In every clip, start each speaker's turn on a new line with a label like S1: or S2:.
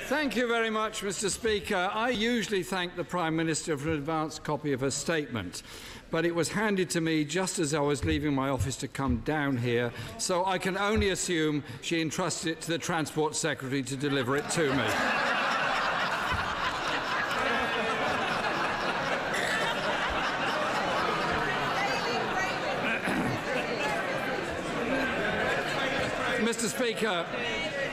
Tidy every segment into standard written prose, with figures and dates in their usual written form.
S1: Thank you very much, Mr. Speaker. I usually thank the Prime Minister for an advance copy of her statement, but it was handed to me just as I was leaving my office to come down here, so I can only assume she entrusted it to the Transport Secretary to deliver it to me.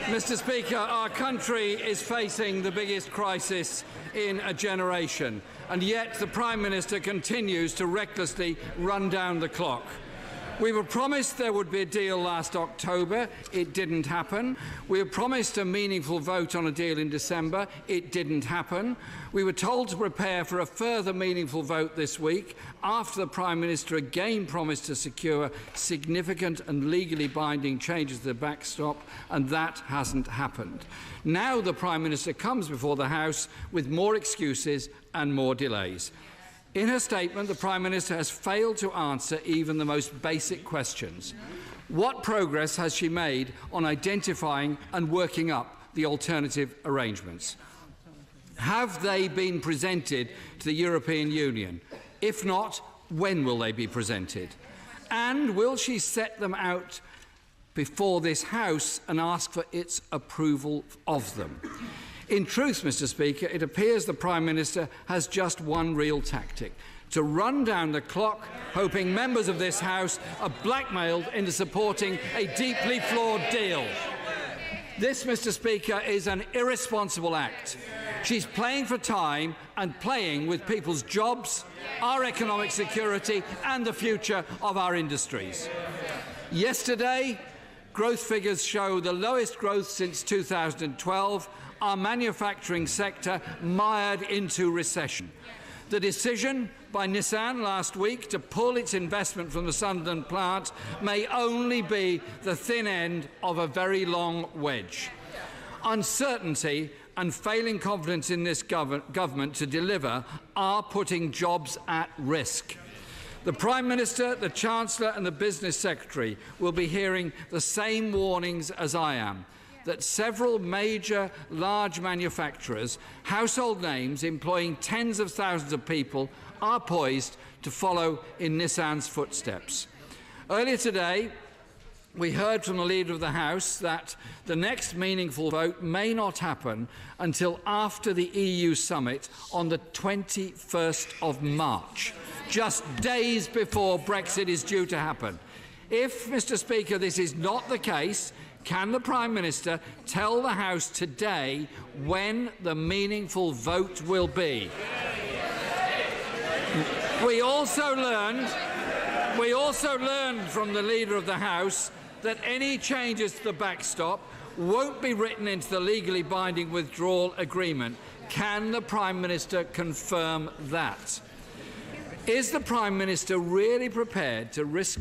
S1: Mr. Speaker, our country is facing the biggest crisis in a generation, and yet the Prime Minister continues to recklessly run down the clock. We were promised there would be a deal last October. It didn't happen. We were promised a meaningful vote on a deal in December. It didn't happen. We were told to prepare for a further meaningful vote this week after the Prime Minister again promised to secure significant and legally binding changes to the backstop, and that hasn't happened. Now the Prime Minister comes before the House with more excuses and more delays. In her statement, the Prime Minister has failed to answer even the most basic questions. What progress has she made on identifying and working up the alternative arrangements? Have they been presented to the European Union? If not, when will they be presented? And will she set them out before this House and ask for its approval of them? In truth, Mr. Speaker, it appears the Prime Minister has just one real tactic: to run down the clock, hoping members of this House are blackmailed into supporting a deeply flawed deal. This, Mr. Speaker, is an irresponsible act. She's playing for time and playing with people's jobs, our economic security and the future of our industries. Yesterday, growth figures show the lowest growth since 2012, our manufacturing sector mired into recession. The decision by Nissan last week to pull its investment from the Sunderland plant may only be the thin end of a very long wedge. Uncertainty and failing confidence in this government to deliver are putting jobs at risk. The Prime Minister, the Chancellor and the Business Secretary will be hearing the same warnings as I am, that several major large manufacturers, household names employing tens of thousands of people, are poised to follow in Nissan's footsteps. Earlier today, we heard from the Leader of the House that the next meaningful vote may not happen until after the EU summit on the 21st of March, just days before Brexit is due to happen. If, Mr. Speaker, this is not the case, can the Prime Minister tell the House today when the meaningful vote will be? We also learned from the Leader of the House that any changes to the backstop won't be written into the legally binding withdrawal agreement. Can the Prime Minister confirm that? Is the Prime Minister really prepared to risk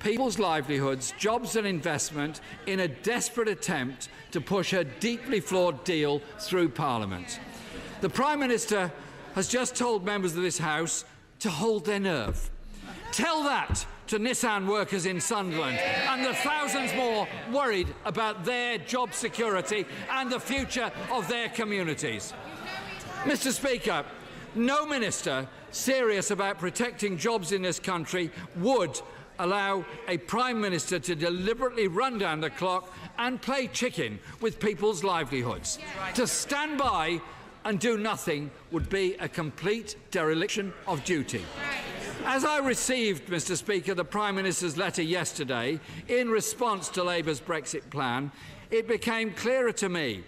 S1: people's livelihoods, jobs and investment in a desperate attempt to push a deeply flawed deal through Parliament? The Prime Minister has just told members of this House to hold their nerve. Tell that to Nissan workers in Sunderland and the thousands more worried about their job security and the future of their communities. Mr. Speaker, no minister serious about protecting jobs in this country would allow a Prime Minister to deliberately run down the clock and play chicken with people's livelihoods. To stand by and do nothing would be a complete dereliction of duty. As I received, Mr. Speaker, the Prime Minister's letter yesterday in response to Labour's Brexit plan, it became clearer to me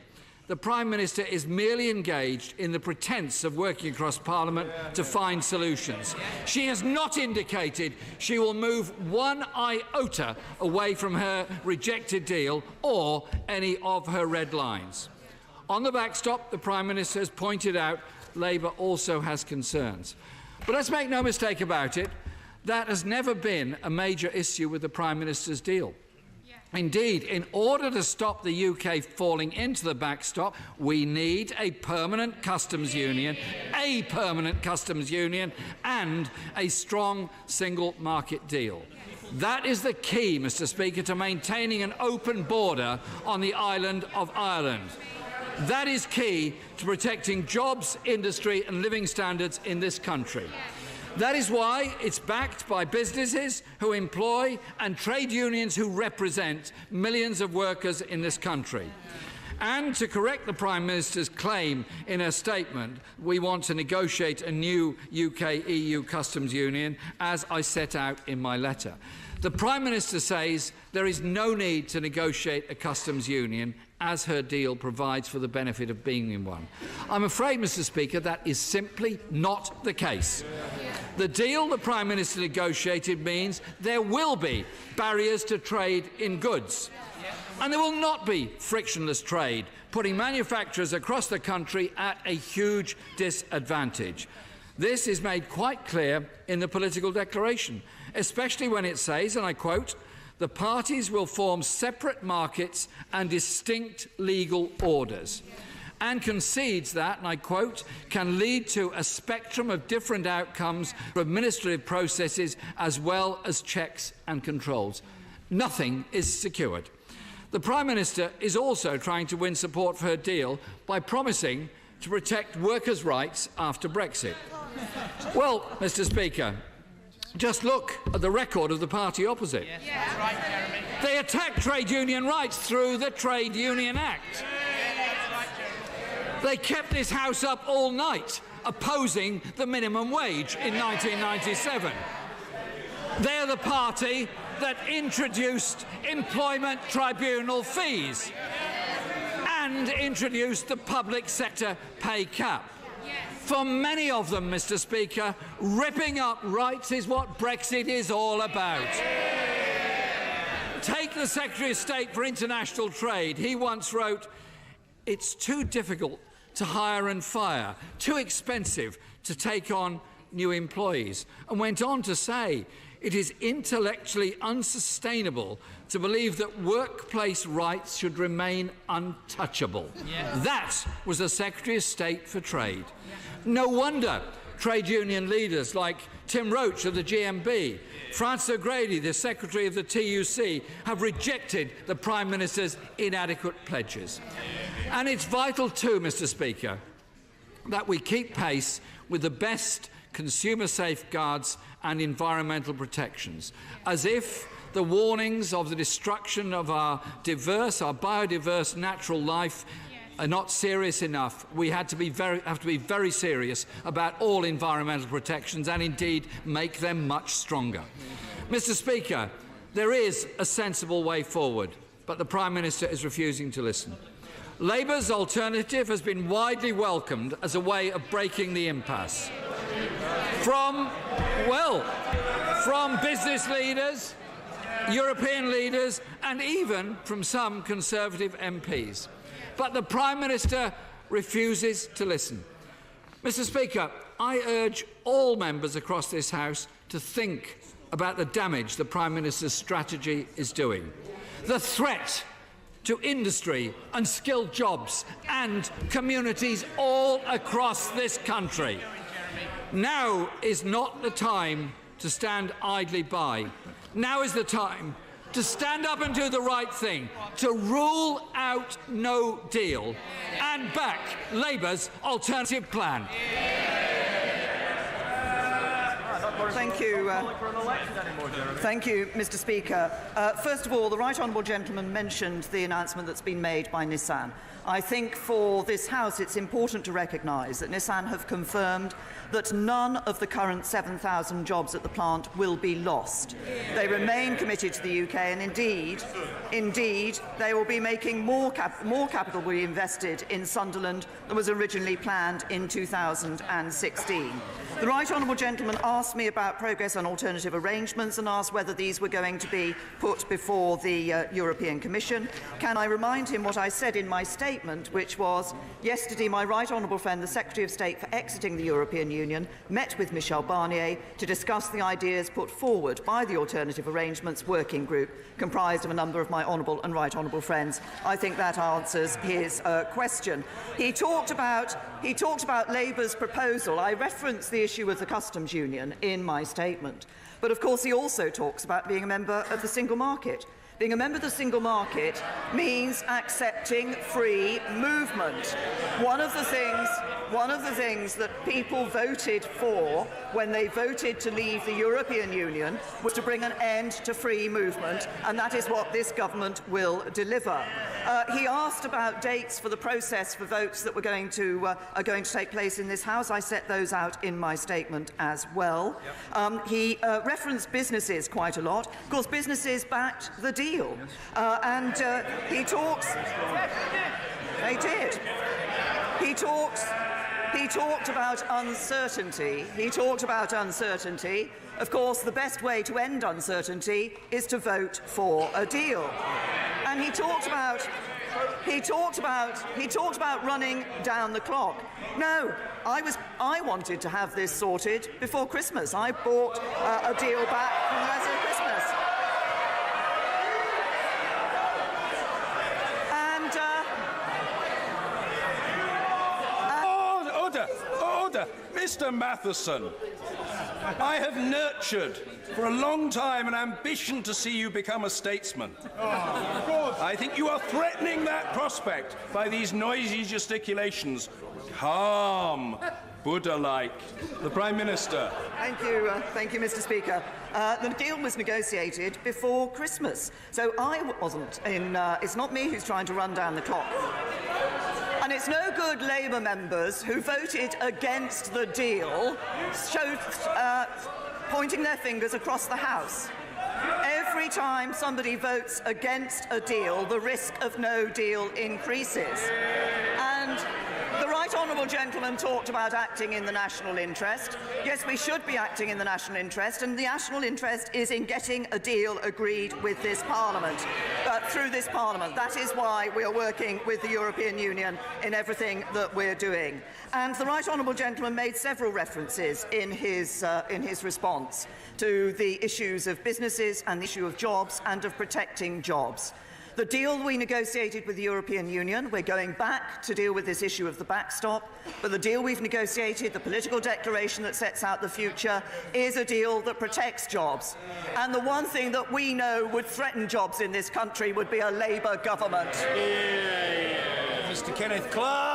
S1: the Prime Minister is merely engaged in the pretence of working across Parliament to find solutions. She has not indicated she will move one iota away from her rejected deal or any of her red lines. On the backstop, the Prime Minister has pointed out Labour also has concerns. But let's make no mistake about it, that has never been a major issue with the Prime Minister's deal. Indeed, in order to stop the UK falling into the backstop, we need a permanent customs union, and a strong single market deal. That is the key, Mr. Speaker, to maintaining an open border on the island of Ireland. That is key to protecting jobs, industry and living standards in this country. That is why it's backed by businesses who employ and trade unions who represent millions of workers in this country. And to correct the Prime Minister's claim in her statement, we want to negotiate a new UK-EU customs union, as I set out in my letter. The Prime Minister says there is no need to negotiate a customs union, as her deal provides for the benefit of being in one. I'm afraid, Mr. Speaker, that is simply not the case. The deal the Prime Minister negotiated means there will be barriers to trade in goods. And there will not be frictionless trade, putting manufacturers across the country at a huge disadvantage. This is made quite clear in the political declaration, especially when it says, and I quote, "The parties will form separate markets and distinct legal orders," and concedes that, and I quote, "can lead to a spectrum of different outcomes for administrative processes as well as checks and controls." Nothing is secured. The Prime Minister is also trying to win support for her deal by promising to protect workers' rights after Brexit. Well, Mr. Speaker, just look at the record of the party opposite.
S2: Yes, that's right, Jeremy.
S1: They attacked trade union rights through the Trade Union Act. They kept this House up all night opposing the minimum wage in 1997. They're the party that introduced employment tribunal fees and introduced the public sector pay cap. For many of them, Mr. Speaker, ripping up rights is what Brexit is all about. Take the Secretary of State for International Trade. He once wrote, "It's too difficult to hire and fire, too expensive to take on new employees," and went on to say, "It is intellectually unsustainable to believe that workplace rights should remain untouchable." Yes. That was the Secretary of State for Trade. No wonder trade union leaders like Tim Roach of the GMB, Francis O'Grady, the Secretary of the TUC, have rejected the Prime Minister's inadequate pledges. And it's vital too, Mr. Speaker, that we keep pace with the best consumer safeguards and environmental protections, as if the warnings of the destruction of our biodiverse natural life are not serious enough. We have to be very serious about all environmental protections and indeed make them much stronger. Mr. Speaker, there is a sensible way forward, but the Prime Minister is refusing to listen. Labour's alternative has been widely welcomed as a way of breaking the impasse. From business leaders, European leaders, and even from some Conservative MPs. But the Prime Minister refuses to listen. Mr. Speaker, I urge all members across this House to think about the damage the Prime Minister's strategy is doing. The threat to industry and skilled jobs and communities all across this country. Now is not the time to stand idly by. Now is the time to stand up and do the right thing, to rule out no deal and back Labour's alternative plan.
S3: Thank you. Thank you, Mr. Speaker. First of all, the Right Honourable Gentleman mentioned the announcement that's been made by Nissan. I think for this House it's important to recognise that Nissan have confirmed that none of the current 7,000 jobs at the plant will be lost. They remain committed to the UK and indeed they will be making more capital will be invested in Sunderland than was originally planned in 2016. The Right Honourable Gentleman asked me about progress on alternative arrangements and asked whether these were going to be put before the European Commission. Can I remind him what I said in my statement, which was, yesterday my Right Honourable friend, the Secretary of State for exiting the European Union, met with Michel Barnier to discuss the ideas put forward by the Alternative Arrangements Working Group, comprised of a number of my Honourable and Right Honourable friends. I think that answers his question. He talked about Labour's proposal. I referenced the issue of the customs union in my statement. But of course he also talks about being a member of the single market, Being a member of the single market means accepting free movement. One of the things that people voted for when they voted to leave the European Union was to bring an end to free movement, and that is what this government will deliver. He asked about dates for the process for votes that are going to take place in this House. I set those out in my statement as well. Yep. He referenced businesses quite a lot. Of course, businesses backed the deal. He talks... They did. He talked about uncertainty. Of course, the best way to end uncertainty is to vote for a deal. And he talked about running down the clock. No, I wanted to have this sorted before Christmas. I bought a deal back from the rest of Christmas.
S2: Order! Mr. Matheson, I have nurtured for a long time an ambition to see you become a statesman. I think you are threatening that prospect by these noisy gesticulations. Calm, Buddha-like. The Prime Minister.
S3: Thank you, Mr. Speaker. The deal was negotiated before Christmas, so I wasn't in. It's not me who's trying to run down the clock. And it's no good Labour members who voted against the deal pointing their fingers across the House. Every time somebody votes against a deal, the risk of no deal increases. And the right honourable gentleman talked about acting in the national interest. Yes, we should be acting in the national interest, and the national interest is in getting a deal agreed with this Parliament, through this Parliament. That is why we are working with the European Union in everything that we're doing. And the right honourable gentleman made several references in his response to the issues of businesses and the issue of jobs and of protecting jobs. The deal we negotiated with the European Union, we're going back to deal with this issue of the backstop, but the deal we've negotiated, the political declaration that sets out the future, is a deal that protects jobs. And the one thing that we know would threaten jobs in this country would be a Labour government.
S2: Mr. Kenneth Clark.